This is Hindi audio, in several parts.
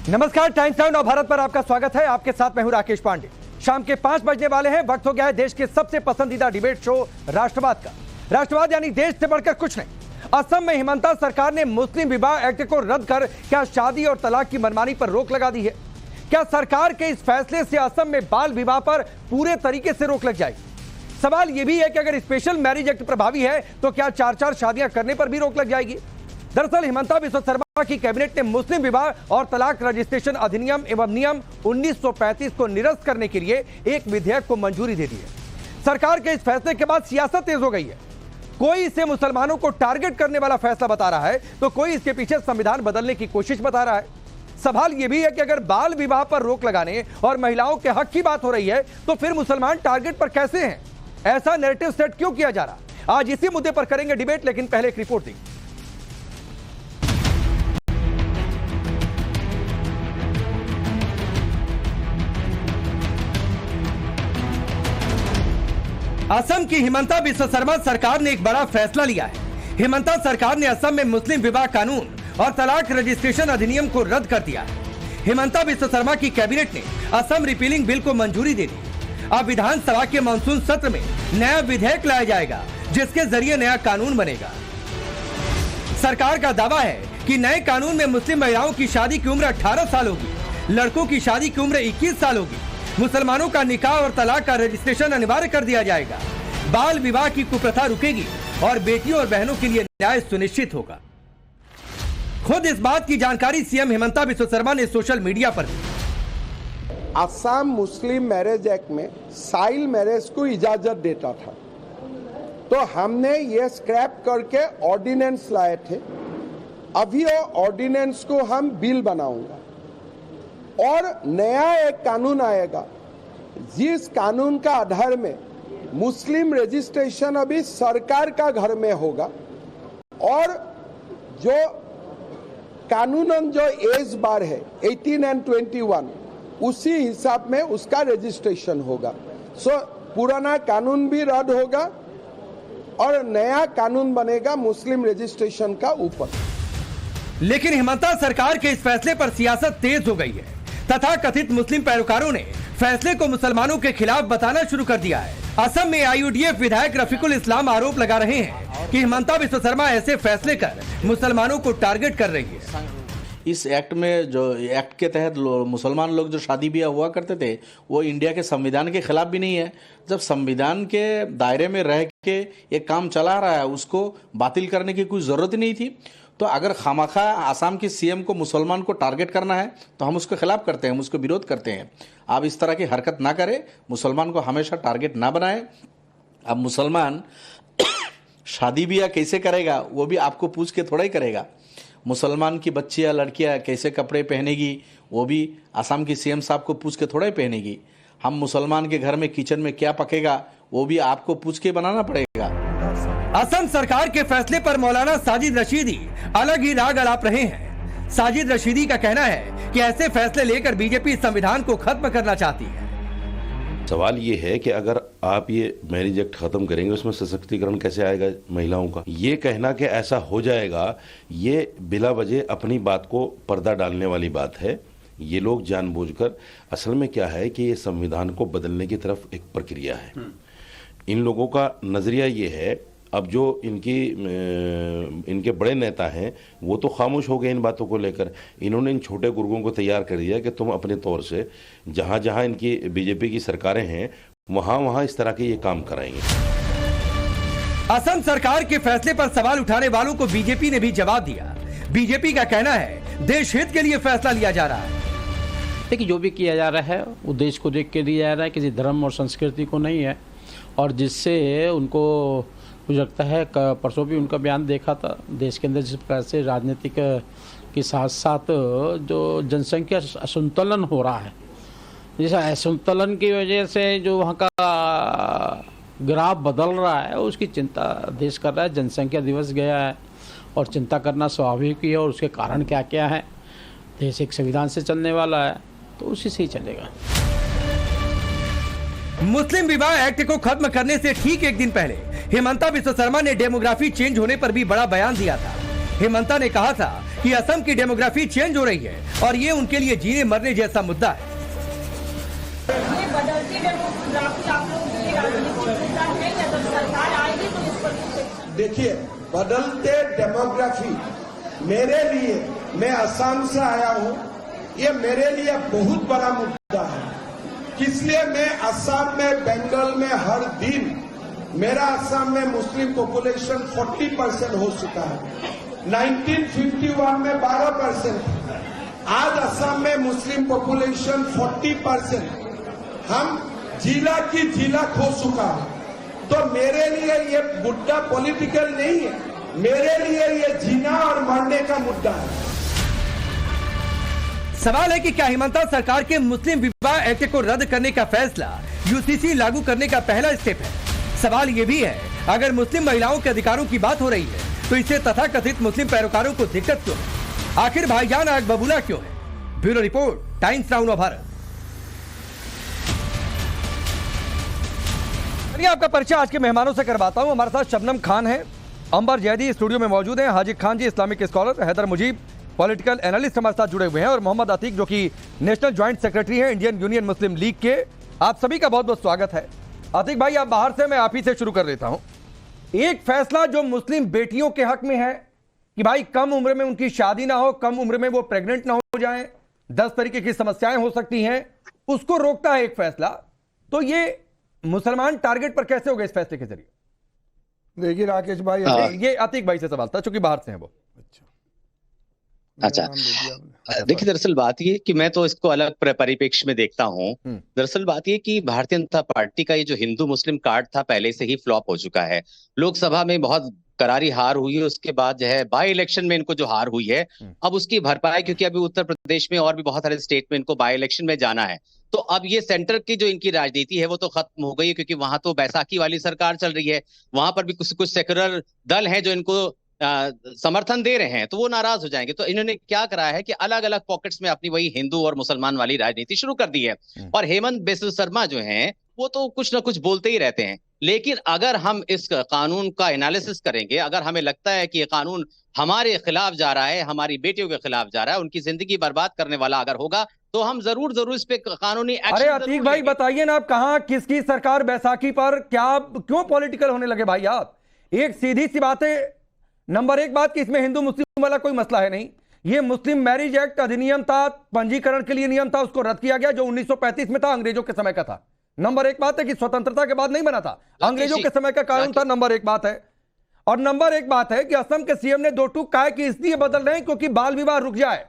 नमस्कार, टाइम्स नाउ नव भारत पर आपका स्वागत है। आपके साथ मैं हूं राकेश पांडे। शाम के 5 बजने वाले हैं। वक्त हो गया है देश के सबसे पसंदीदा डिबेट शो राष्ट्रवाद का। राष्ट्रवाद यानी देश से बढ़कर कुछ नहीं। असम में हिमंता सरकार ने मुस्लिम विवाह एक्ट को रद्द कर क्या शादी और तलाक की मनमानी पर रोक लगा दी है? क्या सरकार के इस फैसले से असम में बाल विवाह पर पूरे तरीके से रोक लग जाएगी? सवाल यह भी है कि अगर स्पेशल मैरिज एक्ट प्रभावी है तो क्या 4-4 शादियां करने पर भी रोक लग जाएगी? दरअसल हिमंता बिस्वा शर्मा की कैबिनेट ने मुस्लिम विवाह और तलाक रजिस्ट्रेशन अधिनियम एवं नियम 1935 को निरस्त करने के लिए एक विधेयक को मंजूरी दे दी है। सरकार के इस फैसले के बाद सियासत तेज हो गई है। कोई इसे मुसलमानों को टारगेट करने वाला फैसला बता रहा है तो कोई इसके पीछे संविधान बदलने की कोशिश बता रहा है। सवाल यह भी है कि अगर बाल विवाह पर रोक लगाने और महिलाओं के हक की बात हो रही है तो फिर मुसलमान टारगेट पर कैसे हैं? ऐसा नैरेटिव सेट क्यों किया जा रहा? आज इसी मुद्दे पर करेंगे डिबेट, लेकिन पहले एक रिपोर्ट दी। असम की हिमंता बिस्वा शर्मा सरकार ने एक बड़ा फैसला लिया है। हिमंता सरकार ने असम में मुस्लिम विवाह कानून और तलाक रजिस्ट्रेशन अधिनियम को रद्द कर दिया है। हिमंता बिस्वा शर्मा की कैबिनेट ने असम रिपीलिंग बिल को मंजूरी दे दी। अब विधानसभा के मानसून सत्र में नया विधेयक लाया जाएगा जिसके जरिए नया कानून बनेगा। सरकार का दावा है कि नए कानून में मुस्लिम महिलाओं की शादी की उम्र 18 साल होगी, लड़कों की शादी की उम्र 21 साल होगी, मुसलमानों का निकाह और तलाक का रजिस्ट्रेशन अनिवार्य कर दिया जाएगा, बाल विवाह की कुप्रथा रुकेगी और बेटियों और बहनों के लिए न्याय सुनिश्चित होगा। खुद इस बात की जानकारी सीएम हिमंता बिस्वा शर्मा ने सोशल मीडिया पर दी। असम मुस्लिम मैरिज एक्ट में चाइल्ड मैरिज को इजाजत देता था, तो हमने ये स्क्रैप करके ऑर्डिनेंस लाए थे। अभी वो ऑर्डिनेंस को हम बिल बनाऊंगा और नया एक कानून आएगा जिस कानून का आधार में मुस्लिम रजिस्ट्रेशन अभी सरकार का घर में होगा और जो कानूनन जो एज बार है 18 और 21 उसी हिसाब में उसका रजिस्ट्रेशन होगा। सो पुराना कानून भी रद्द होगा और नया कानून बनेगा मुस्लिम रजिस्ट्रेशन का ऊपर। लेकिन हिमंता सरकार के इस फैसले पर सियासत तेज हो गई है। तथा कथित मुस्लिम पैरोकारों ने फैसले को मुसलमानों के खिलाफ बताना शुरू कर दिया है। असम में आईयूडीएफ विधायक रफीकुल इस्लाम आरोप लगा रहे हैं कि हिमंता बिस्वा शर्मा ऐसे फैसले कर मुसलमानों को टारगेट कर रही है। इस एक्ट में जो एक्ट के तहत मुसलमान लोग जो शादी ब्याह हुआ करते थे वो इंडिया के संविधान के खिलाफ भी नहीं है। जब संविधान के दायरे में रह के ये काम चला रहा है उसको बातिल करने की कोई ज़रूरत नहीं थी। तो अगर खामखा आसाम के सीएम को मुसलमान को टारगेट करना है तो हम उसके खिलाफ करते हैं, हम उसको विरोध करते हैं। आप इस तरह की हरकत ना करें, मुसलमान को हमेशा टारगेट ना बनाएं। अब मुसलमान शादी ब्याह कैसे करेगा वो भी आपको पूछ के थोड़ा ही करेगा। मुसलमान की बच्चियाँ लड़कियाँ कैसे कपड़े पहनेगी वो भी आसाम की सीएम साहब को पूछ के थोड़ा ही पहनेगी। हम मुसलमान के घर में किचन में क्या पकेगा वो भी आपको पूछ के बनाना पड़ेगा। असम सरकार के फैसले पर मौलाना साजिद रशीदी अलग ही राग अलाप रहे हैं। साजिद रशीदी का कहना है कि ऐसे फैसले लेकर बीजेपी संविधान को खत्म करना चाहती है। सवाल ये है कि अगर आप ये मैरिज एक्ट खत्म करेंगे उसमें सशक्तिकरण कैसे आएगा महिलाओं का? ये कहना कि ऐसा हो जाएगा ये बिला वजह अपनी बात को पर्दा डालने वाली बात है। ये लोग जानबूझकर, असल में क्या है कि ये संविधान को बदलने की तरफ एक प्रक्रिया है। इन लोगों का नजरिया ये है, अब जो इनके बड़े नेता हैं वो तो खामोश हो गए इन बातों को लेकर। इन्होंने इन छोटे गुर्गों को तैयार कर दिया कि तुम अपने तौर से जहां जहां इनकी बीजेपी की सरकारें हैं वहां वहां इस तरह के ये काम कराएंगे। असम सरकार के फैसले पर सवाल उठाने वालों को बीजेपी ने भी जवाब दिया। बीजेपी का कहना है देश हित के लिए फैसला लिया जा रहा है। देखिए, जो भी किया जा रहा है वो देश को देख के दिया जा रहा है, किसी धर्म और संस्कृति को नहीं है। और जिससे उनको मुझे लगता है परसों भी उनका बयान देखा था, देश के अंदर जिस प्रकार से राजनीतिक के साथ साथ जो जनसंख्या असंतुलन हो रहा है, जिस असंतुलन की वजह से जो वहाँ का ग्राफ बदल रहा है उसकी चिंता देश कर रहा है। जनसंख्या दिवस गया है और चिंता करना स्वाभाविक ही है। और उसके कारण क्या क्या है, देश एक संविधान से चलने वाला है तो उसी से ही चलेगा। मुस्लिम विवाह एक्ट को खत्म करने से ठीक एक दिन पहले हिमंता बिस्वा शर्मा ने डेमोग्राफी चेंज होने पर भी बड़ा बयान दिया था। हिमंता ने कहा था कि असम की डेमोग्राफी चेंज हो रही है और ये उनके लिए जीने मरने जैसा मुद्दा है। ये बदलती डेमोग्राफी आप लोगों के लिए राजनीतिक मुद्दा है या जब सरकार आएगी तो इस पर कुछ एक्शन? देखिए, बदलते डेमोग्राफी मेरे लिए, मैं असम से आया हूं, ये मेरे लिए बहुत बड़ा मुद्दा है। इसलिए मैं असम में, बंगाल में हर दिन, मेरा असम में मुस्लिम पॉपुलेशन 40% हो चुका है। 1951 में 12%, आज असम में मुस्लिम पॉपुलेशन 40%, हम जिला की जिला खो चुका है। तो मेरे लिए ये मुद्दा पॉलिटिकल नहीं है, मेरे लिए ये जीना और मरने का मुद्दा है। सवाल है कि क्या हिमंता सरकार के मुस्लिम विवाह एक्ट को रद्द करने का फैसला यूसीसी लागू करने का पहला स्टेप है। सवाल यह भी है, अगर मुस्लिम महिलाओं के अधिकारों की बात हो रही है तो इससे तथाकथित मुस्लिम पैरोकारों को दिक्कत क्यों है? आखिर भाईजान आग बबूला क्यों है? ब्यूरो रिपोर्ट, टाइम्स नाउ नव भारत। आपका परिचय आज के मेहमानों से करवाता हूं। हमारे साथ शबनम खान है, अंबर जैदी स्टूडियो में मौजूद हैं, Haziq Khan ji Islamic scholar, Haider Mujeeb political analyst हमारे साथ जुड़े हुए हैं और मोहम्मद अतीक जो कि नेशनल ज्वाइंट सेक्रेटरी हैं इंडियन यूनियन मुस्लिम लीग के। आप सभी का बहुत बहुत स्वागत है। अतीक भाई, आप बाहर से, मैं आप ही से शुरू कर लेता हूं। एक फैसला जो मुस्लिम बेटियों के हक में है कि भाई कम उम्र में उनकी शादी ना हो, कम उम्र में वो प्रेग्नेंट ना हो जाएं, 10 तरीके की समस्याएं हो सकती हैं, उसको रोकता है एक फैसला। तो ये मुसलमान टारगेट पर कैसे हो गए इस फैसले के जरिए? देखिए राकेश भाई, ये अतीक भाई से सवाल था चूंकि बाहर से हैं वो। अच्छा, देखिए दरअसल बात ये कि मैं तो इसको अलग परिप्रेक्ष्य में देखता हूँ। दरअसल बात ये कि भारतीय जनता पार्टी का ये जो हिंदू मुस्लिम कार्ड था पहले से ही फ्लॉप हो चुका है। लोकसभा में बहुत करारी हार हुई है, उसके बाद जो है बाई इलेक्शन में इनको जो हार हुई है, अब उसकी भरपाई, क्योंकि अभी उत्तर प्रदेश में और भी बहुत सारे स्टेट में इनको बाई इलेक्शन में जाना है। तो अब ये सेंटर की जो इनकी राजनीति है वो तो खत्म हो गई है, क्योंकि वहां तो बैसाखी वाली सरकार चल रही है। वहां पर भी कुछ सेक्युलर दल हैं जो इनको समर्थन दे रहे हैं, तो वो नाराज हो जाएंगे। तो इन्होंने क्या करा है कि अलग अलग पॉकेट्स में अपनी वही हिंदू और मुसलमान वाली राजनीति शुरू कर दी है। और हेमंत बिस्वा शर्मा जो हैं वो तो कुछ ना कुछ बोलते ही रहते हैं। लेकिन अगर हम इस कानून का एनालिसिस करेंगे, अगर हमें लगता है कि ये कानून हमारे खिलाफ जा रहा है, हमारी बेटियों के खिलाफ जा रहा है, उनकी जिंदगी बर्बाद करने वाला अगर होगा, तो हम जरूर इस पे कानूनी एक्शन। अरे अतीक भाई बताइए ना, आप कहां किसकी सरकार बैसाखी पर, क्या क्यों पॉलिटिकल होने लगे भाई आप? एक सीधी सी बात है, नंबर एक बात कि इसमें हिंदू मुस्लिम वाला कोई मसला है नहीं। ये मुस्लिम मैरिज एक्ट अधिनियम था, पंजीकरण के लिए नियम था, उसको रद्द किया गया जो 1935 में था, अंग्रेजों के समय का था। नंबर एक बात है कि स्वतंत्रता के बाद नहीं बना था, अंग्रेजों के समय का कानून था, नंबर एक बात है। और नंबर एक बात है कि असम के सीएम ने 2 टूक कहा कि इसलिए बदल रहे हैं क्योंकि बाल विवाह रुक जाए,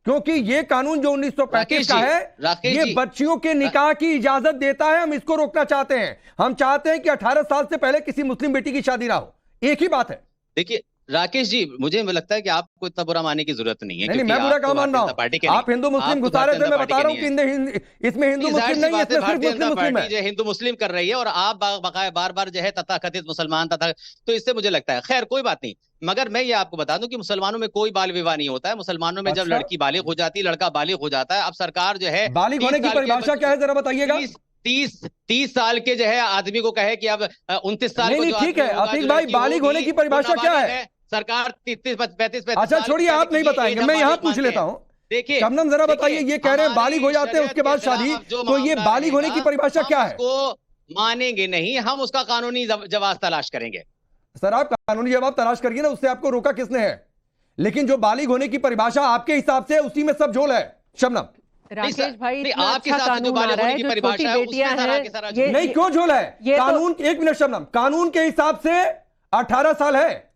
क्योंकि ये कानून जो 1935 का है ये बच्चियों के निकाह की इजाजत देता है, हम इसको रोकना चाहते हैं। हम चाहते हैं कि 18 साल से पहले किसी मुस्लिम बेटी की शादी ना हो। एक ही बात है। देखिए राकेश जी, मुझे लगता है कि आपको इतना बुरा मानने की जरूरत नहीं है। नहीं, मैं बुरा कहाँ मान रहा हूँ? आप हिंदू मुस्लिम घुसा रहे थे, मैं बता रहा हूँ कि इसमें हिंदू मुस्लिम नहीं है, इसमें सिर्फ मुस्लिम मुस्लिम है। हिंदू मुस्लिम कर रही है और आप बकाया बार बार जो है तथाकथित मुसलमान तथा, तो इससे मुझे लगता है खैर कोई बात नहीं। मगर मैं ये आपको बता दूं कि मुसलमानों में कोई बाल विवाह नहीं होता है। मुसलमानों में जब लड़की बालिग हो जाती है, लड़का बालिग हो जाता है, अब सरकार जो है बालिग होने की परिभाषा क्या है जरा बताइएगा? 30 साल के जो है आदमी को कहे कि अब 29 साल को। ठीक है अतीक भाई, बालिग होने की परिभाषा क्या है? सरकार 33-35। अच्छा छोड़िए, आप नहीं बताएंगे, मैं यहाँ पूछ लेता हूँ। देखिए शबनम जरा बताइए, ये कह रहे हैं बालिग हो जाते हैं उसके बाद शादी, तो ये बालिग होने की परिभाषा क्या है? उसको मानेंगे नहीं, हम उसका कानूनी जवाब तलाश करेंगे। सर आप कानूनी जवाब तलाश करिए ना, उससे आपको रोका किसने है? लेकिन जो बालिग होने की परिभाषा आपके हिसाब से उसी में सब झोल है। शबनम राकेश भाई, आपके हिसाब से जो बालिग होने की परिभाषा है उसमें सारा नहीं, क्यों झोल है? कानून, एक मिनट शबनम, कानून के हिसाब से 18 साल है।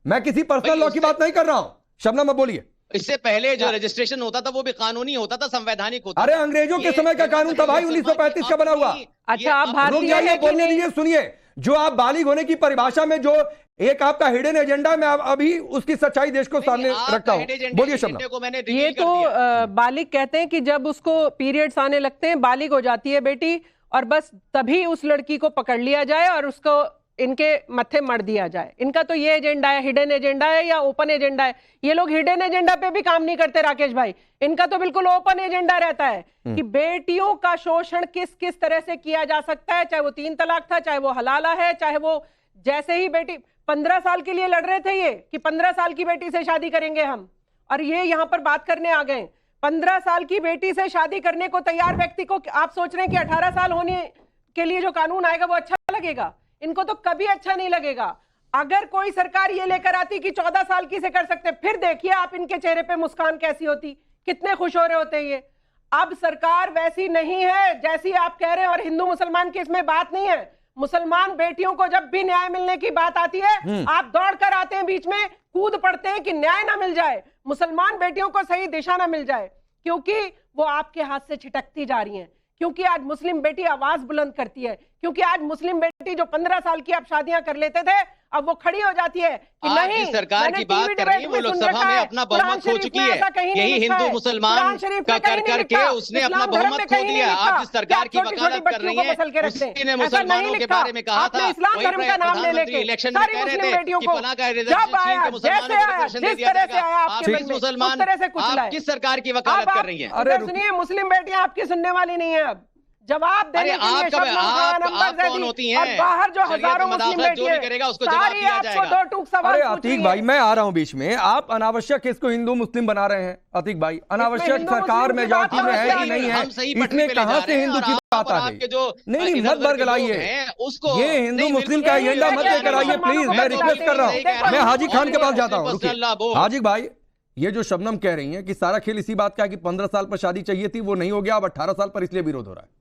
मैं किसी पर्सनल लॉ की बात नहीं कर रहा हूं। शबनम अब बोलिए। इससे पहले जो रजिस्ट्रेशन होता था वो भी कानूनी होता था, संवैधानिक होता था। अरे अंग्रेजों के समय का कानून था भाई, 1935 का बना हुआ। अच्छा आप भारतीय हैं, बोलने दीजिए। सुनिए, जो आप बालिग होने की परिभाषा में जो एक आपका हिडन एजेंडा, मैं अभी उसकी सच्चाई देश को सामने रखता हूं। बोलिए शबनम। ये तो बालिग कहते हैं कि जब उसको पीरियड्स आने लगते हैं, बालिग हो जाती है बेटी, और बस तभी उस लड़की को पकड़ लिया जाए और उसको इनके मत्थे मर दिया जाए। इनका तो ये एजेंडा है, हिडन एजेंडा है या ओपन एजेंडा है? ये लोग हिडन एजेंडा पे भी काम नहीं करते राकेश भाई, इनका तो बिल्कुल ओपन एजेंडा रहता है कि बेटियों का शोषण किस किस तरह से किया जा सकता है, चाहे वो 3 तलाक था, चाहे वो हलाला है, चाहे वो जैसे ही बेटी 15 साल के लिए लड़ रहे थे ये कि 15 साल की बेटी से शादी करेंगे हम, और ये यहाँ पर बात करने आ गए। 15 साल की बेटी से शादी करने को तैयार व्यक्ति को आप सोच रहे हैं कि 18 साल होने के लिए जो कानून आएगा वो अच्छा लगेगा? इनको तो कभी अच्छा नहीं लगेगा। अगर कोई सरकार ये लेकर आती कि 14 साल की से कर सकते, फिर देखिए आप इनके चेहरे पे मुस्कान कैसी होती, कितने खुश हो रहे होते ये। अब सरकार वैसी नहीं है जैसी आप कह रहे हैं, और हिंदू मुसलमान की इसमें बात नहीं है। मुसलमान बेटियों को जब भी न्याय मिलने की बात आती है आप दौड़ कर आते हैं, बीच में कूद पड़ते हैं कि न्याय ना मिल जाए, मुसलमान बेटियों को सही दिशा ना मिल जाए, क्योंकि वो आपके हाथ से छिटकती जा रही हैं। क्योंकि आज मुस्लिम बेटी आवाज बुलंद करती है, क्योंकि आज मुस्लिम बेटी जो 15 साल की आप शादियां कर लेते थे, अब वो खड़ी हो जाती है कि नहीं, सरकार की बात कर रही है, वो लोकसभा में अपना बहुमत खो चुकी है। यही हिंदू मुसलमान का कर करके उसने अपना बहुमत खो दिया। आप जिस सरकार की वकालत कर रही है, उसी ने मुसलमानों के बारे में कहा था, इस्लाम धर्म का नाम ले लेके इलेक्शन में कह रहे थे कि फलां का रिजर्वेशन के मुसलमानों को रिजर्वेशन दे दिया जाएगा। आप मुसलमान, आप किस सरकार की वकालत कर रही हैं? अरे सुनिए, मुस्लिम बेटियां आपकी सुनने वाली नहीं है। अब जवाब देने के लिए आप कौन होती हैं? और बाहर जो हजारों मुस्लिम बेटियां करेगा उसको जवाब दिया जाएगा। दो टूक सवाल। अरे अतीक भाई, मैं आ रहा हूं बीच में, आप अनावश्यक इसको हिंदू मुस्लिम बना रहे हैं। अतीक भाई, अनावश्यक सरकार मेजॉरिटी में है कि नहीं है, इसमें कहां से हिंदू की बात आ गई? नहीं, मत बरगलाइए उसको, ये हिंदू मुस्लिम का एजेंडा मत लेकर आइए प्लीज, मैं रिक्वेस्ट कर रहा हूँ। मैं हाजी खान के पास जाता हूँ। हाजी भाई, ये जो शबनम कह रही है कि सारा खेल इसी बात का है कि 15 साल पर शादी चाहिए थी, वो नहीं हो गया, अब 18 साल पर इसलिए विरोध हो रहा है।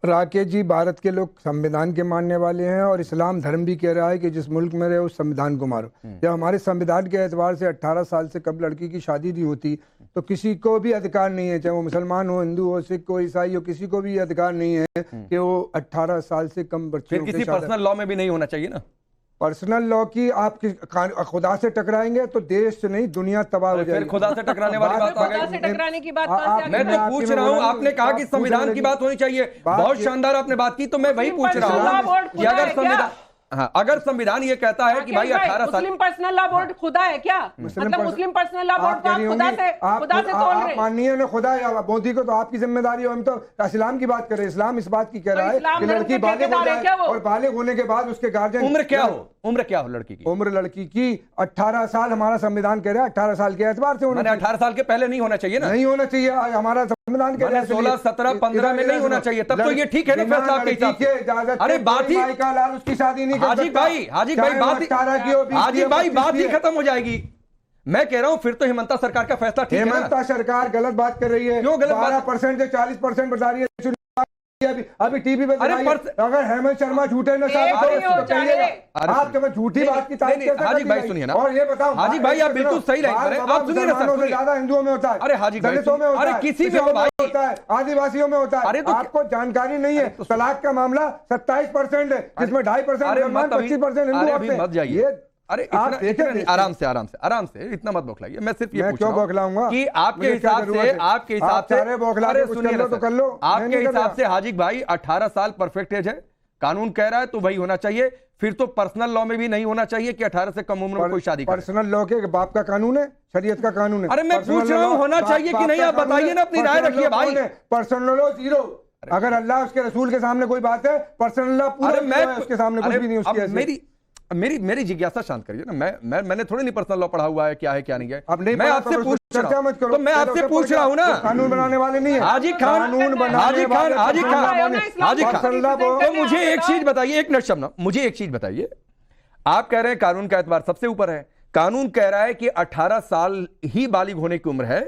राकेश जी, भारत के लोग संविधान के मानने वाले हैं और इस्लाम धर्म भी कह रहा है कि जिस मुल्क में रहे उस संविधान को मारो। जब हमारे संविधान के एतबार से 18 साल से कम लड़की की शादी नहीं होती तो किसी को भी अधिकार नहीं है, चाहे वो मुसलमान हो, हिंदू हो, सिख हो, ईसाई हो, किसी को भी अधिकार नहीं है कि वो 18 साल से कम बच्चों किसी पर्सनल लॉ में भी नहीं होना चाहिए ना। पर्सनल लॉ की आप खुदा से टकराएंगे तो देश से नहीं दुनिया तबाह हो जाएगी। खुदा से टकराने वाली बात आ गई। खुदा से टकराने की बात मैं तो पूछ रहा हूँ, आपने कहा कि संविधान की बात होनी चाहिए, बहुत शानदार आपने बात की, तो मैं वही पूछ रहा हूँ कि अगर संविधान, हाँ, अगर संविधान ये कहता है कि भाई 18 साल, मुस्लिम पर्सनल लॉ बोर्ड खुदा है क्या? मतलब मुस्लिम पर्सनल लॉ बोर्ड को आप खुदा से तोड़ रहे हैं। माननीय ने खुदा है मोदी को, तो आपकी जिम्मेदारी है। हम तो इस्लाम की बात कर रहे हैं। इस्लाम इस बात की कह रहा है कि लड़की बालिग हो जाए और बालिग होने के बाद उसके गार्जियन, उम्र क्या हो लड़की की? उम्र लड़की की 18 साल हमारा संविधान कह रहा है। 18 साल के एतबार से होना, 18 साल के पहले नहीं होना चाहिए ना? नहीं होना चाहिए, हमारा संविधान कह रहा है 16, 17, 15 में नहीं होना चाहिए, तब तो ये ठीक है ना फैसला आपके हिसाब से। अरे बात ही, लाल उसकी शादी नहीं कर सकता। हाजी भाई बात ही खत्म हो जाएगी। मैं कह रहा हूं फिर तो हेमंता सरकार का फैसला ठीक है ना? हेमंता सरकार गलत बात कर रही है। क्यों गलत? 12% से 40% बढ़ा रही है। अभी टीवी पे अगर हेमंत शर्मा झूठे न साबित हो तो कहिएगा। आप जब झूठी बात की तारीफ कैसे? हाजी भाई सुनिए ना, और ये बताओ हाजी भाई आप बिल्कुल सही लाइन पर हैं। आप सुनिए ना सर, ज्यादा हिंदुओं में होता है, अरे हाजी भाई, दलितों में होता है, अरे किसी में होता है, आदिवासियों में होता है। अरे तो आपको जानकारी नहीं है। तलाक का मामला 27% है, जिसमें 2.5% मुसलमान, 25% हिंदू होते हैं। मत जाइए, अरे आराम से इतना मत बौखलाइए। मैं सिर्फ ये क्यों बौखलाऊंगा कि आपके हिसाब से आपके हिसाब से हाजी भाई 18 साल परफेक्ट एज है, कानून कह रहा है तो वही होना चाहिए। फिर तो पर्सनल लॉ में भी नहीं होना चाहिए कि 18 से कम उम्र में कोई शादी। पर्सनल लॉ के बाप का कानून है, शरीयत का कानून है। अरे मैं पूछ रहा हूँ होना चाहिए कि नहीं, आप बताइए ना, अपनी राय रखिए भाई। Personal law 0। अगर अल्लाह उसके रसूल के सामने कोई बात है, पर्सनल लॉ पूरा, मैं उसके सामने कुछ भी नहीं। उसकी मेरी जिज्ञासा शांत करिए ना। मैंने थोड़ी नहीं पर्सनल लॉ पढ़ा हुआ है, क्या है क्या नहीं है। अब नहीं, मैं आपसे पूछ रहा हूं, तो मैं आपसे पूछ रहा हूं ना। कानून बनाने वाले नहीं है हाजी खान, तो मुझे एक चीज बताइए, एक मिनट शबनम, मुझे एक चीज बताइए। आप कह रहे हैं कानून का एतबार सबसे ऊपर है, कानून कह रहा है कि 18 साल ही बालिग होने की उम्र है,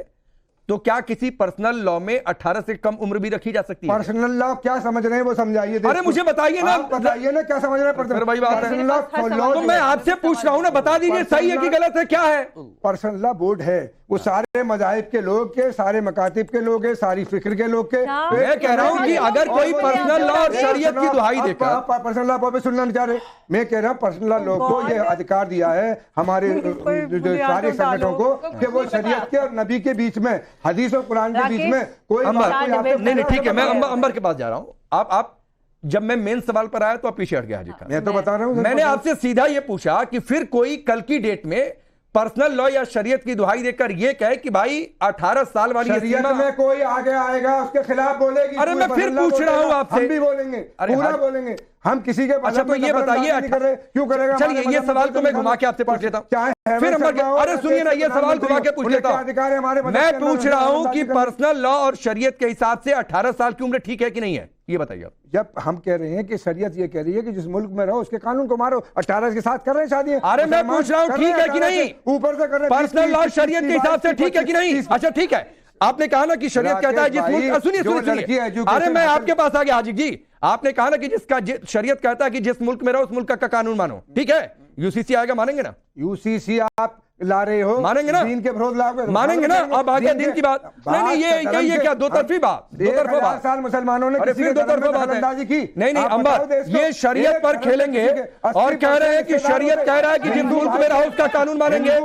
तो क्या किसी पर्सनल लॉ में 18 से कम उम्र भी रखी जा सकती है? पर्सनल लॉ क्या समझ रहे हैं वो समझाइए। अरे मुझे बताइए ना, बताइए ना क्या समझ रहे हैं। पर्सनल लॉ तो मैं आपसे पूछ रहा हूं ना, बता दीजिए सही है कि गलत है, क्या है? पर्सनल लॉ बोर्ड है, वो सारे मजाहिब के लोग के, सारे मकातिब के लोग है, सारी फिक्र के लोग के। मैं कह रहा हूं कि अगर कोई पर्सनल लॉ और शरीयत की दुहाई देकर पर्सनल लॉ पे सुनना नहीं चाह रहे। मैं कह रहा हूं पर्सनल लॉ लोग को ये अधिकार दिया है हमारे सारे संगठनों को कि वो शरीयत के और नबी के बीच में, हदीस और कुरान के बीच में कोई नहीं, ठीक है, मैं अंबर के पास जा रहा हूं। आप जब मैं मेन सवाल पर आया तो आप पीछे हट गया हाजी खान। मैं तो बता रहा हूं, मैंने आपसे सीधा ये पूछा कि फिर कोई कल की डेट में पर्सनल लॉ या शरीयत की दुहाई देकर ये कहे कि भाई 18 साल वाली शरीयत में कोई आगे आएगा उसके खिलाफ बोलेगी। अरे मैं फिर पूछ रहा हूं आपसे। हम भी बोलेंगे, पूरा बोलेंगे हम किसी के। अच्छा तो ये बताइए क्यों करेगा? चलिए ये सवाल तो मैं घुमा के आपसे पूछ लेता हूं, फिर अरे सुनिए ना, ये सवाल घुमा के पूछ लेता हूं। मैं पूछ रहा हूं कि पर्सनल लॉ और शरीयत के हिसाब से 18 साल की उम्र ठीक है कि नहीं है, ये बताइए आप। जब हम कह रहे हैं कि शरीयत ये कह रही है कि जिस मुल्क में रहो उसके कानून को मारो, 18 के साथ कर रहे हैं शादी। अरे मैं पूछ रहा हूं ठीक है कि नहीं, ऊपर से कर रहे हैं। पर्सनल लॉ शरीयत के हिसाब से ठीक है कि नहीं? अच्छा ठीक है, आपने कहा ना कि शरीयत कहता है जिस मुल्क, सुनिए, अरे मैं आपके पास आ गया हाजिर जी। आपने कहा ना कि जिसका शरीयत कहता है कि जिस मुल्क में रहो उस मुल्क का कानून मानो, ठीक है? यूसीसी आएगा, मानेंगे ना? यूसीसी आप ला रहे हो, मानेंगे ना? दीन के विरोध लाओगे, मानेंगे ना? अब आगे दीन की बात नहीं, ये क्या दो तरफी बात, दो तरफा बात। साल मुसलमानों ने अरे फिर दो तरफा बात है की। नहीं अंबर, ये शरीयत पर खेलेंगे और कह रहे हैं कि शरीयत कह रहा है कि जिस मुल्क में रहो उसका कानून मानेंगे,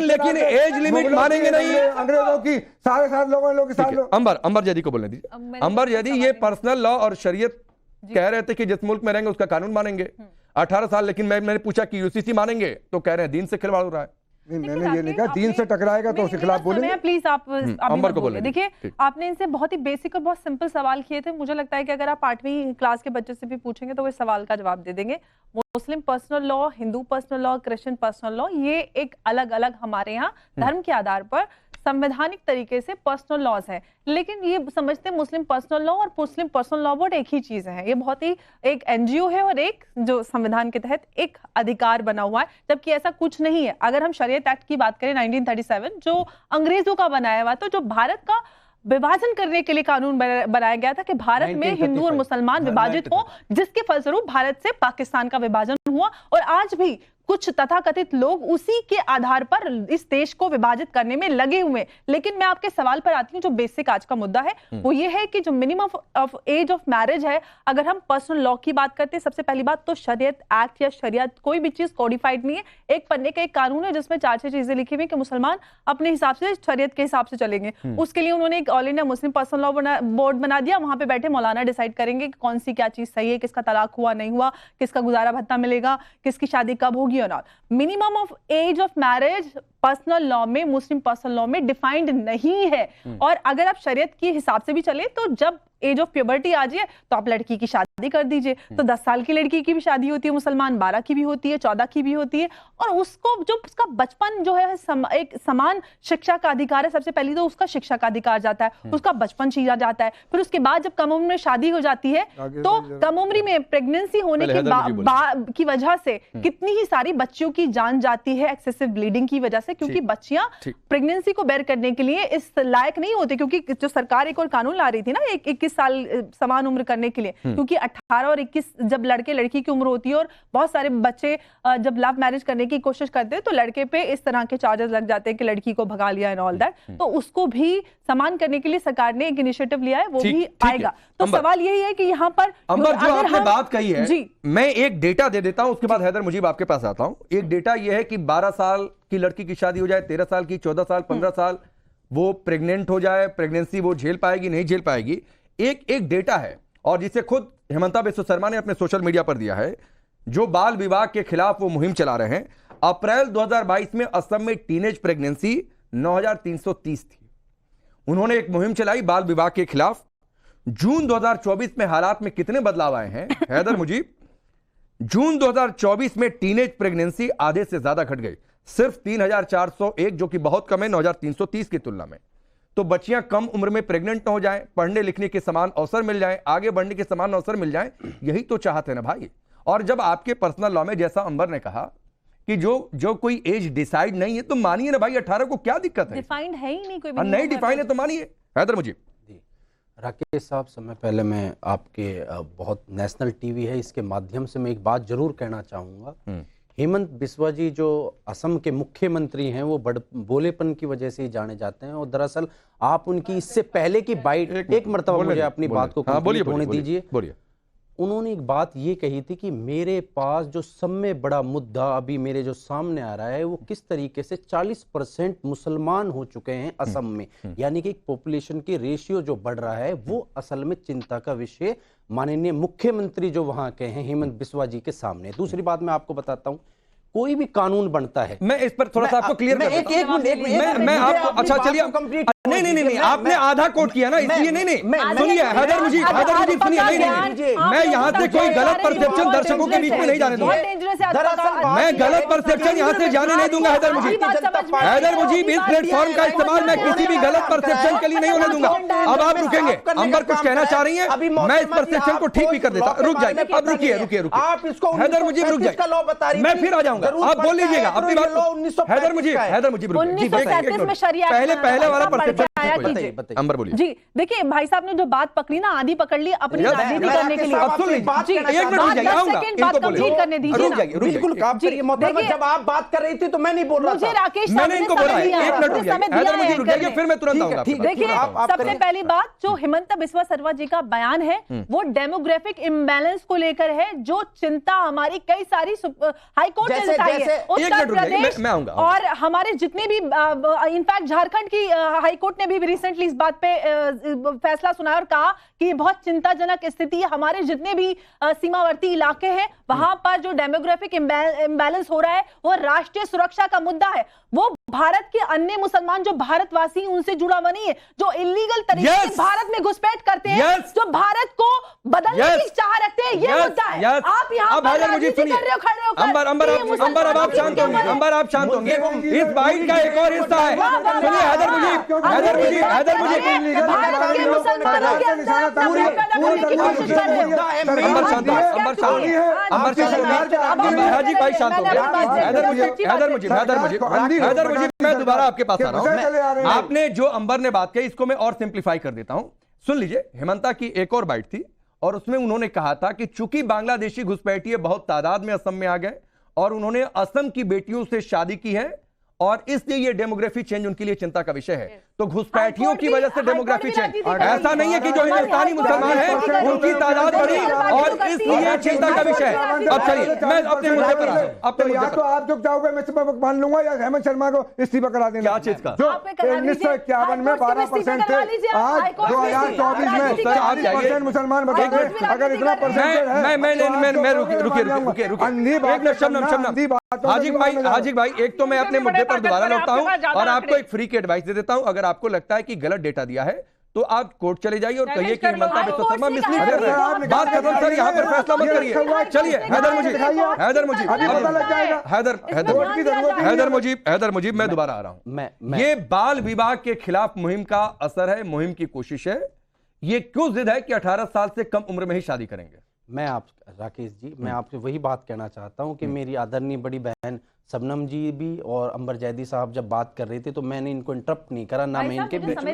लेकिन एज लिमिट मानेंगे नहीं अंग्रेजों की। 7.5 लोगों के साथ। अंबर जदी को बोलने दीजिए। अंबर जदी, ये पर्सनल लॉ और शरीयत कह रहे थे कि जिस मुल्क में रहेंगे उसका कानून मानेंगे 18 साल, लेकिन मैंने पूछा कि यूसीसी मानेंगे तो कह रहे हैं दीन से खिलवाड़ हो रहा है। नहीं, मैंने ये नहीं कहा दीन से टकराएगा तो उसके खिलाफ बोलेंगे। प्लीज आप अंबर को बोलें। देखिए आपने इनसे बहुत ही बेसिक और बहुत सिंपल सवाल किए थे। मुझे लगता है कि अगर आप 8वीं क्लास के बच्चे से भी पूछेंगे तो वो इस सवाल का जवाब दे देंगे। Muslim personal law, Hindu personal law, Christian personal law, ये एक अलग अलग हमारे यहाँ धर्म के आधार पर संवैधानिक तरीके से पर्सनल लॉज है। लेकिन ये समझते हैं मुस्लिम पर्सनल लॉ और मुस्लिम पर्सनल लॉ बोर्ड एक ही चीज है। ये बहुत ही एक एनजीओ है और एक जो संविधान के तहत एक अधिकार बना हुआ है, जबकि ऐसा कुछ नहीं है। अगर हम शरीयत एक्ट की बात करें 1937 जो अंग्रेजों का बनाया हुआ था, जो भारत का विभाजन करने के लिए कानून बनाया गया था कि भारत में हिंदू और मुसलमान विभाजित हो, जिसके फलस्वरूप भारत से पाकिस्तान का विभाजन हुआ। और आज भी कुछ तथाकथित लोग उसी के आधार पर इस देश को विभाजित करने में लगे हुए। लेकिन मैं आपके सवाल पर आती हूँ, जो बेसिक आज का मुद्दा है वो ये है कि जो minimum of age of marriage है, अगर हम पर्सनल लॉ की बात करते हैं, सबसे पहली बात तो शरीयत एक्ट या शरीयत कोई भी चीज कोडिफाइड नहीं है। एक पन्ने का एक कानून है जिसमें 4-6 चीजें लिखी हुई कि मुसलमान अपने हिसाब से शरीयत के हिसाब से चलेंगे। उसके लिए उन्होंने एक all India Muslim personal law board बना दिया। वहां पे बैठे मौलाना डिसाइड करेंगे कि कौन सी क्या चीज सही है, किसका तलाक हुआ नहीं हुआ, किसका गुजारा भत्ता मिलेगा, किसकी शादी कब होगी और minimum of age of marriage personal law में, मुस्लिम पर्सनल लॉ में डिफाइंड नहीं है। और अगर आप शरीयत के हिसाब से भी चले तो जब एज ऑफ प्यूबर्टी आ जाए तो आप लड़की की शादी कर दीजिए। तो 10 साल की लड़की की भी शादी होती है मुसलमान, 12 की भी होती है, 14 की भी होती है। और उसको जो उसका बचपन जो है एक समान शिक्षा का अधिकार है। सबसे पहले तो उसका शिक्षा का अधिकार जाता है, उसका बचपन छीना जाता है। फिर उसके बाद जब कम उम्र में शादी हो जाती है तो कम उम्र में प्रेगनेंसी होने की वजह से कितनी ही सारी बच्चियों की जान जाती है एक्सेसिव ब्लीडिंग की वजह से, क्योंकि बच्चियां प्रेगनेंसी को बेयर करने के लिए इस लायक नहीं होती। क्योंकि जो सरकार एक और कानून ला रही थी ना 21 साल समान उम्र करने के लिए, क्योंकि 18 और 21 जब लड़के लड़की की उम्र होती है और बहुत सारे बच्चे जब लव मैरिज करने की कोशिश करते हैं तो लड़के पे इस तरह के चार्जेस लग जाते हैं कि लड़की को भगा लिया एंड ऑल दैट। तो उसको भी समान करने के लिए सरकार ने एक इनिशिएटिव लिया है, वो भी आएगा। तो सवाल यही है कि यहाँ पर अंबर जो आपने बात कही है जी, मैं एक डेटा दे देता हूं, उसके बाद हैदर मुजीब आपके पास आता हूं। एक डेटा यह है कि 12 साल की लड़की की शादी हो जाए, 13 साल की, 14 साल, 15 साल वो प्रेग्नेंट हो जाए, प्रेगनेंसी वो झेल पाएगी नहीं झेल पाएगी, एक डेटा है और जिसे खुद हेमंता बिस्वा शर्मा ने अपने सोशल मीडिया पर दिया है, जो बाल विवाह के खिलाफ वो मुहिम चला रहे हैं। अप्रैल 2022 में असम में टीनेज प्रेगनेंसी 9330 थी। उन्होंने एक मुहिम चलाई बाल विवाह के खिलाफ। जून 2024 में हालात में कितने बदलाव आए हैं हैदर मुजीब? जून 2024 में टीनेज प्रेगनेंसी आधे से ज्यादा घट गई, सिर्फ 3401, जो कि बहुत कम है 9330 की तुलना में। तो बच्चियां कम उम्र में प्रेग्नेंट हो जाएं, पढ़ने लिखने के समान अवसर मिल जाएं, आगे बढ़ने के समान अवसर मिल जाएं, यही तो चाहते हैं ना भाई। और जब आपके पर्सनल लॉ में, जैसा अंबर ने कहा कि जो कोई एज डिसाइड नहीं है तो मानिए ना भाई, 18 को क्या दिक्कत है? डिफाइंड है ही नहीं कोई, नहीं डिफाइंड है तो मानिए। हैदर मुजीब। राकेश साहब, समय पहले मैं आपके बहुत नेशनल टीवी है, इसके माध्यम से मैं एक बात जरूर कहना चाहूँगा। हेमंत बिस्वा जी जो असम के मुख्यमंत्री हैं वो बड़ बोलेपन की वजह से ही जाने जाते हैं, और दरअसल आप उनकी इससे पहले की बाइट एक मर्तबा मुझे अपनी बात को कंप्लीट होने दीजिए। उन्होंने एक बात ये कही थी कि मेरे पास जो सब में बड़ा मुद्दा अभी मेरे जो सामने आ रहा है वो किस तरीके से 40% मुसलमान हो चुके हैं असम में, यानी कि पॉपुलेशन की रेशियो जो बढ़ रहा है वो असल में चिंता का विषय माननीय मुख्यमंत्री जो वहां के हैं हेमंत बिस्वा जी के सामने। दूसरी बात मैं आपको बताता हूं, कोई भी कानून बनता है। मैं इस पर थोड़ा सा आपको क्लियर कर देता हूं। मैं आपको, अच्छा चलिए, नहीं आपने आधा कोट किया ना, इसलिए नहीं सुनिए हैदर मुजीब सुनिए, नहीं मैं यहां से कोई गलत परसेप्शन दर्शकों के बीच में नहीं जाने दूंगा। मैं गलत परसेप्शन यहां से जाने नहीं दूंगा। हैदर मुजीब इस प्लेटफॉर्म का इस्तेमाल मैं किसी भी गलत परसेप्शन के लिए नहीं होने दूंगा। अब आप रुकेंगे, अंबर कुछ कहना चाह रही है, मैं इस परसेप्शन को ठीक भी कर देता। रुक जाइए, अब रुकिए आप इसको हैदर मुजीब रुक जाइए, मैं फिर आ जाऊंगा, आप बोल लीजिएगा अपनी बात। हैदर मुजीब रुक जाइए, पहले वाला परसेप्शन अंबर बोलिए। जी देखिए भाई साहब ने जो बात पकड़ी ना, आधी पकड़ ली अपनी राजनीति करने के लिए। बिल्कुल जब आप बात कर रही थी तो मैं नहीं बोल रहा था। मुझे राकेश साहब ने फिर मैं तुरंत आऊंगा। देखिए सबसे पहली बात, जो हिमंता बिस्वा सर्मा जी का बयान है वो डेमोग्राफिक इम्बैलेंस को लेकर है, जो चिंता हमारी कई सारी हाईकोर्ट ने जताई है। उत्तर प्रदेश और हमारे जितने भी, इनफैक्ट झारखंड की हाईकोर्ट ने भी रिसेंटली इस बात पे फैसला सुनाया और कहा कि बहुत चिंताजनक स्थिति है। हमारे जितने भी सीमावर्ती इलाके हैं वहां पर जो डेमोग्राफिक इम्बैलेंस हो रहा है वो राष्ट्रीय सुरक्षा का मुद्दा है। वो भारत के अन्य मुसलमान जो भारतवासी उनसे जुड़ा हुआ नहीं है, जो इलीगल तरीके से भारत में घुसपैठ करते हैं, जो भारत को बदलने की चाह रखते हैं, ये मुद्दा है। आप यहाँ पर राजनीति कर रहे हो, खड़े होकर। अंबर अब आप शांत होंगे, अंबर आप शांत होंगे। इस बाइट का एक और हिस्सा है, सुनिए हैदर मुजीब मैं दोबारा आपके पास आ रहा हूं। आपने जो अंबर ने बात कही इसको मैं और सिंप्लीफाई कर देता हूं, सुन लीजिए। हिमंता की एक और बाइट थी और उसमें उन्होंने कहा था कि चूंकि बांग्लादेशी घुसपैठिए बहुत तादाद में असम में आ गए और उन्होंने असम की बेटियों से शादी की है और इसलिए ये डेमोग्राफी चेंज उनके लिए चिंता का विषय है। तो घुसपैठियों की वजह से डेमोग्राफी चेंज, ऐसा नहीं है कि जो हिंदुस्तानी मुसलमान हैं उनकी तादाद बढ़ी और इसलिए चिंता का विषय है। अब चलिए मैं अपने मुद्दे पर आता हूं। या तो आप जो चाहोगे मैं सबक मान लूंगा या हेमंत शर्मा को इस्तीफा करा देना। क्या चीज का? जो 1951 में 12% थे, आज 2024 में 40% मुसलमान बताइए। अगर इतना परसेंटेज है, हाजी भाई एक तो मैं अपने मुद्दे पर दोबारा लौटता हूं और आपको एक फ्री की एडवाइस दे देता हूं। अगर आपको लगता है कि गलत डेटा दिया है तो आप कोर्ट चले जाइए और कहिए कि हिमंता बिस्वा सर्मा मिसलीड कर रहे हैं। बात खत्म सर, यहाँ पर फैसला मत करिए। चलिए हैदर मुजीब मैं दोबारा आ रहा हूं। ये बाल विवाह के खिलाफ मुहिम का असर है, मुहिम की कोशिश है। ये क्यों जिद है कि 18 साल से कम उम्र में ही शादी करेंगे? मैं आप राकेश जी, मैं आपसे वही बात कहना चाहता हूं कि मेरी आदरणीय बड़ी बहन शबनम जी भी और अंबर जैदी साहब जब बात कर रहे थे तो मैंने इनको इंटरप्ट नहीं करा, ना मैं इनके बीच में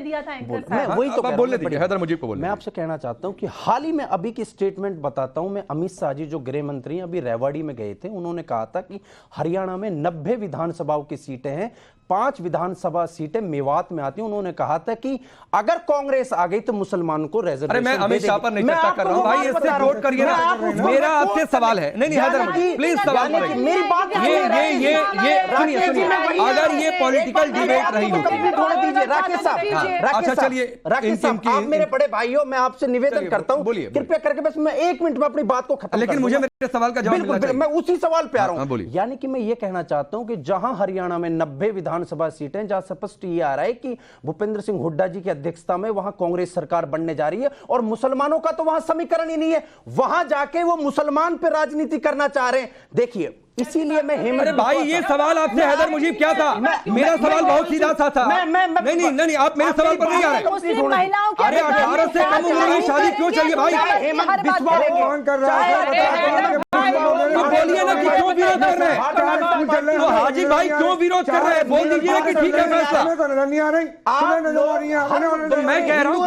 वही तो बोल रहे हैदर मुझे को बोल। मैं आपसे कहना चाहता हूं कि हाल ही में अभी की स्टेटमेंट बताता हूं मैं। अमित शाह जी जो गृह मंत्री हैं अभी रेवाड़ी में गए थे, उन्होंने कहा था कि हरियाणा में 90 विधानसभाओं की सीटें हैं, 5 विधानसभा सीटें मेवात में आती हैं। उन्होंने कहा था कि अगर कांग्रेस आ गई तो मुसलमानों को रिजर्वेशन। मैं अमित शाह पर नहीं चर्चा कर रहा हूं भाई, इससे कोट करिए ना। मेरा आपसे सवाल है, नहीं हैदर मुझे प्लीज सवाल करिए। मेरी बात ये सुनिए, अगर ये पॉलिटिकल डिबेट रही होती। राकेश साहब, अच्छा चलिए राकेश साहब, आप मेरे बड़े भाई हो, मैं आपसे निवेदन करता हूं कृपया करके बस मैं 1 मिनट में अपनी बात को खत्म। लेकिन मुझे मेरे सवाल का जवाब मिलना चाहिए। मैं उसी सवाल पे आ रहा हूं। यानी कि मैं ये कहना चाहता हूं कि जहां हरियाणा में 90 विधानसभा सीटें, जहां स्पष्ट ये आ रहा है कि भूपेंद्र सिंह हुड्डा जी की अध्यक्षता में वहां कांग्रेस सरकार बनने जा रही है और मुसलमानों का तो वहां समीकरण ही नहीं है, वहां जाके वो मुसलमान पे राजनीति करना चाह रहे हैं। देखिए इसीलिए मैं अरे भाई ये सवाल आपसे हैदर मुजीब क्या था? मेरा सवाल बहुत सीधा सा था। नहीं आप मेरे सवाल पर नहीं आ रहे। अरे 18 से कम उम्र में शादी क्यों चाहिए भाई? तो बोलिए ना कि क्यों विरोध कर रहे हैं? तो हाजी भाई क्यों विरोध कर रहे हैं? बोल दीजिए कि ठीक है फैसला। तो मैं कह रहा हूँ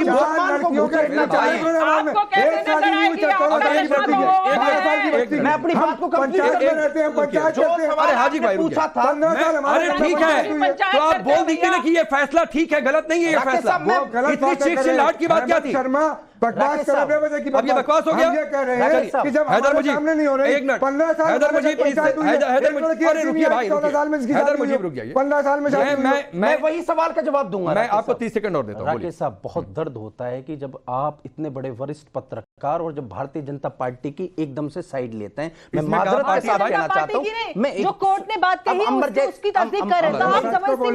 कि मैं अपनी बात को अरे हाजी भाई अरे ठीक है तो आप बोल दीजिए ना कि ये फैसला ठीक है, गलत नहीं है ये फैसला। इतनी चीख चिल्लाहट की बात क्या थी? शर्मा बकवास कर रहे हैं। अब ये बकवास हो गया। ये कह रहे हैं कि जब हैदर मुजीब एक मिनट 15 साल हैदर मुजीब प्लीज हैदर मुजीब अरे रुकिए भाई 14 साल में इसकी हैदर मुजीब रुक जाइए 15 साल में शादी हुई। मैं वही सवाल का जवाब दूंगा। मैं आपको 30 सेकंड और देता हूं। राकेश साहब, बहुत दर्द होता है कि जब आप इतने बड़े वरिष्ठ पत्रकार और जब भारतीय जनता पार्टी की एकदम से साइड लेते हैं, मैं माजरत के साथ कहना चाहता हूं, मैं जो कोर्ट ने बात कही है उसकी तस्दीक कर रहे हैं, तो आप समझते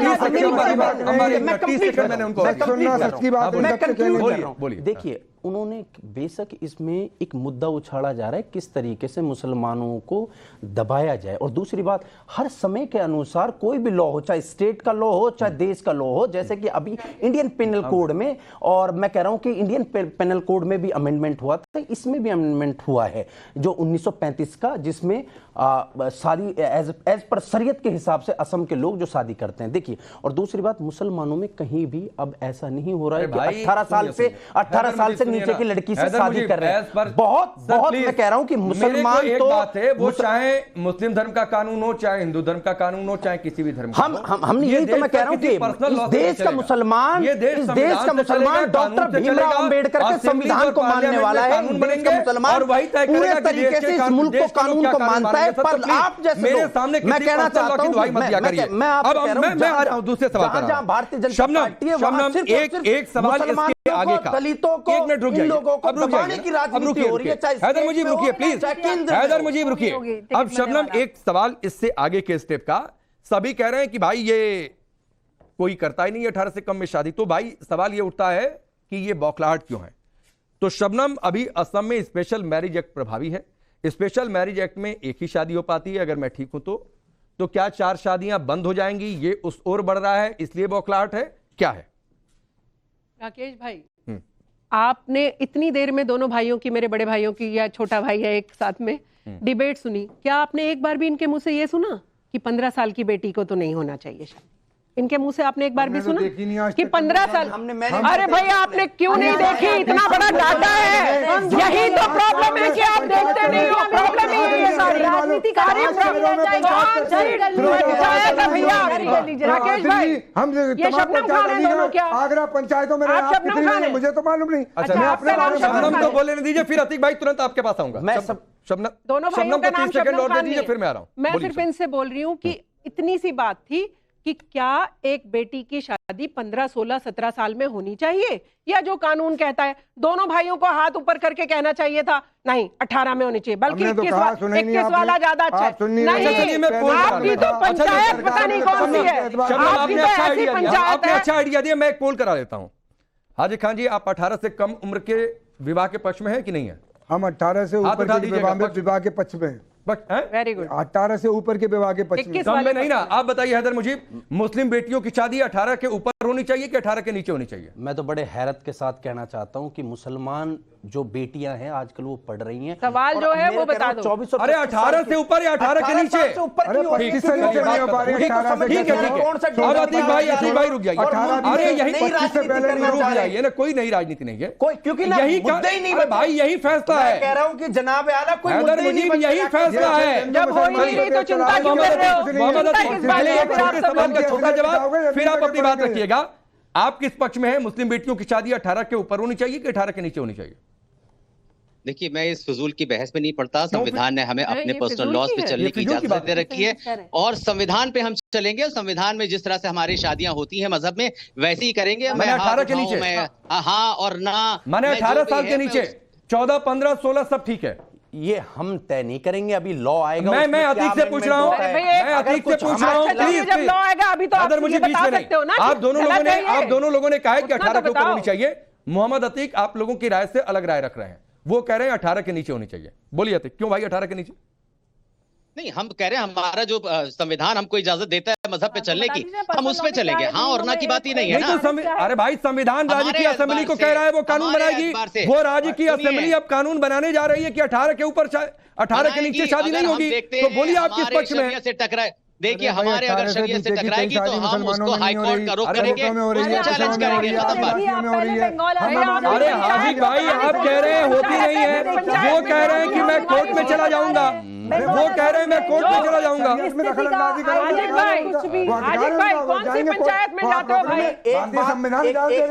नहीं। देखिए, उन्होंने बेशक इसमें एक मुद्दा उछाला जा रहा है किस तरीके से मुसलमानों को दबाया जाए, और दूसरी बात, हर समय के अनुसार कोई भी लॉ हो, चाहे स्टेट का लॉ हो चाहे देश का लॉ हो, जैसे कि अभी इंडियन पेनल कोड में, और मैं कह रहा हूं कि इंडियन पेनल कोड में भी अमेंडमेंट हुआ था, इसमें भी अमेंडमेंट हुआ है जो 1935 का, जिसमें शादी एज पर शरीयत के हिसाब से असम के लोग जो शादी करते हैं। देखिए, और दूसरी बात, मुसलमानों में कहीं भी अब ऐसा नहीं हो रहा है कि 18 साल से नीचे की लड़की से शादी कर रहे हैं। बहुत मैं कह रहा हूं कि मुसलमान तो बात है, वो चाहे मुस्लिम धर्म का कानून हो, चाहे हिंदू धर्म का कानून हो, चाहे किसी भी धर्म का, हम यही तो मैं कह रहा हूं कि इस देश का मुसलमान डॉक्टर भीमराव अंबेडकर के संविधान को मानने वाला है, मुसलमान पूरे तरीके से इस मुल्क को कानून को मानता है। पर आप जैसे मेरे सामने मैं कहना चाहता हूं, मैं आपको कह रहा हूं, मैं आ रहा हूं दूसरे सवाल पर। जहां भारतीय जनता पार्टी है वहां सिर्फ एक सवाल इसके आगे का, दलितों को, एक मिनट रुक जाइए, लोगों को दबाने की राजनीति हो रही है। हैदर मुजीब रुकिए प्लीज, हैदर मुजीब रुकिए। अब शबनम, एक सवाल इससे आगे के स्टेप का, सभी कह रहे हैं कि भाई ये कोई करता ही नहीं 18 से कम में शादी, तो भाई सवाल ये उठता है कि ये बौखलाहट क्यों है। तो शबनम, अभी असम में स्पेशल मैरिज एक्ट प्रभावी है, स्पेशल मैरिज एक्ट में एक ही शादी हो पाती है, अगर मैं ठीक हूं तो क्या 4 शादियां बंद हो जाएंगी? ये उस ओर बढ़ रहा है, इसलिए बौखलाहट है, क्या है? राकेश भाई, आपने इतनी देर में दोनों भाइयों की, मेरे बड़े भाइयों की या छोटा भाई है एक साथ में, डिबेट सुनी, क्या आपने एक बार भी इनके मुंह से ये सुना कि 15 साल की बेटी को तो नहीं होना चाहिए शादी? इनके मुंह से आपने एक बार भी सुना कि 15 साल? अरे भाई, आपने क्यों नहीं देखी? इतना बड़ा डाटा है, यही तो प्रॉब्लम है कि आप देखते नहीं हो। प्रॉब्लम यही है सारी राजनीति का। राकेश भाई, ये शबनम खान है दोनों, क्या आगरा पंचायतों में आप शबनम खान है? मुझे तो मालूम नहीं। शबनम को बोलने दीजिए, फिर अतीक भाई तुरंत आपके पास आऊंगा। शबनम, दोनों भाइयों का नाम शबनम खान दीजिए, फिर मैं आ रहा हूं। मैं सिर्फ इनसे बोल रही हूँ कि इतनी सी बात थी कि क्या एक बेटी की शादी 15, 16, 17 साल में होनी चाहिए, या जो कानून कहता है, दोनों भाइयों को हाथ ऊपर करके कहना चाहिए था नहीं 18 में होनी चाहिए, बल्कि 21 वाला ज्यादा अच्छा है। नहीं, आपकी तो पंचायत पता नहीं कौन सी है, आपकी तो ऐसी पंचायत है। अच्छा आइडिया दिया, मैं एक पोल करा लेता हूँ। हाजी खान जी, आप 18 से कम उम्र के विवाह के पक्ष में है कि नहीं है? हम 18 से ऊपर के विवाह के पक्ष में हैं। Very good. 18 से ऊपर के विवाह के पक्ष में। कम में नहीं ना। आप बताइए हैदर मुजीब, मुस्लिम बेटियों की शादी 18 के ऊपर होनी चाहिए कि 18 के नीचे होनी चाहिए? मैं तो बड़े हैरत के साथ कहना चाहता हूं कि मुसलमान जो बेटियां हैं आजकल वो पढ़ रही हैं। सवाल जो है वो बता दो। 24 अरे 18 से ऊपर या 18 के नीचे? ठीक है, अतीक भाई रुक जाइए। अरे यही रुक जाइए ना, कोई नई राजनीति नहीं है, क्योंकि यही भाई यही फैसला है। कह रहा हूं कि जनाब आला कोई यही फैसला है। जब हो ही नहीं तो चिंता क्यों कर रहे हो? मोहम्मद अतीक, पहले एक छोटे सवाल का छोटा जवाब, फिर आप अपनी बात रखिएगा। आप किस पक्ष में है? मुस्लिम बेटियों की शादी 18 के ऊपर होनी चाहिए कि 18 के नीचे होनी चाहिए? देखिए, मैं इस फजूल की बहस में नहीं पड़ता। संविधान ने हमें अपने पर्सनल लॉज पे चलने की इजाजत दे रखी है, और संविधान पे हम चलेंगे। संविधान में जिस तरह से हमारी शादियां होती हैं मजहब में, वैसे ही करेंगे। मैं 18 के नीचे, हाँ और ना, मैंने 18 साल के नीचे 14, 15, 16 सब ठीक है। ये हम तय नहीं करेंगे, अभी लॉ आएगा। मैं अतीक से पूछ रहा हूँ, मैं अतीक से पूछ रहा हूँ, जब लॉ आएगा अभी तो आप मुझे बता सकते हो ना। आप दोनों लोगों ने कहा है कि 18 के ऊपर होनी चाहिए। मोहम्मद अतीक आप लोगों की राय से अलग राय रख रहे हैं, वो कह रहे हैं 18 के नीचे होनी चाहिए। बोलिए अतीक, क्यों भाई 18 के नीचे? नहीं, हम कह रहे हैं हमारा जो संविधान हमको इजाजत देता है मजहब पे चलने की, हम उस पे चलेंगे। हाँ और ना की बात ही नहीं है ना। अरे भाई, संविधान राज्य की असेंबली को कह रहा है वो कानून बनाएगी, वो राज्य की असेंबली अब कानून बनाने जा रही है कि 18 के ऊपर 18 के नीचे शादी नहीं होगी। तो बोलिए आप किस पक्ष में है? टकराए, देखिए हमारे अगर शरीयत से टकराएगी तो हम उसको हाई कोर्ट का रुख करेंगे, चैलेंज करेंगे। अरे हाजी भाई, आप कह रहे हैं होती नहीं है, वो कह रहे हैं कि मैं कोर्ट में चला जाऊंगा। वो कह रहे हैं मैं कोर्ट में चला जाऊंगा। पंचायत में जाते हो भाई?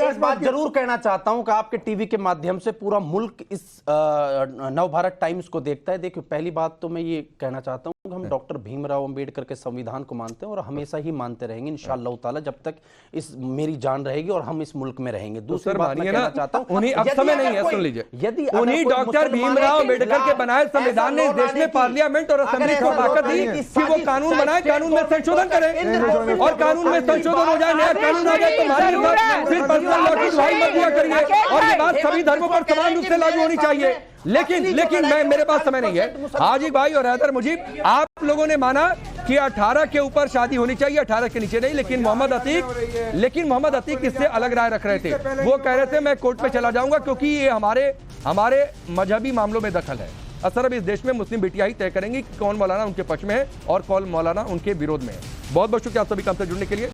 एक बात जरूर कहना चाहता हूं कि आपके टीवी के माध्यम से पूरा मुल्क इस नवभारत टाइम्स को देखता है। देखिए, पहली बात तो मैं ये कहना चाहता हूं कि हम डॉक्टर भीमराव अंबेडकर के संविधान को मानते हैं और हमेशा ही मानते रहेंगे इंशाअल्लाह ताला, जब तक इस मेरी जान रहेगी और हम इस मुल्क में रहेंगे। दूसरी बात मैं कहना चाहता हूं, उन्हीं अब समय नहीं है, सुन लीजिए, यदि उन्हीं डॉक्टर भीमराव अंबेडकर के बनाए संविधान ने इस देश में पार्लियामेंट और असेंबली को ताकत दी कि वो कानून बनाए, कानून में संशोधन करें और कानून में संशोधन हो जाए, नया कानून आ जाए तो हमारे फिर पर्सनल लॉ की दुहाई मत दिया करिए और ये बात सभी धर्मों पर समान रूप से लागू होनी चाहिए। लेकिन मैं, मेरे पास समय नहीं है। हाजी भाई और हैदर मुजीब, आप लोगों ने माना कि 18 के ऊपर शादी होनी चाहिए, 18 के नीचे नहीं, लेकिन मोहम्मद अतीक इससे अलग राय रख रहे थे। वो कह रहे थे मैं कोर्ट में चला जाऊंगा क्योंकि ये हमारे मजहबी मामलों में दखल है। असर अब इस देश में मुस्लिम बेटियां ही तय करेंगी कि कौन मौलाना उनके पक्ष में है और कौन मौलाना उनके विरोध में है। बहुत बहुत शुक्रिया आप सभी का हमसे जुड़ने के लिए।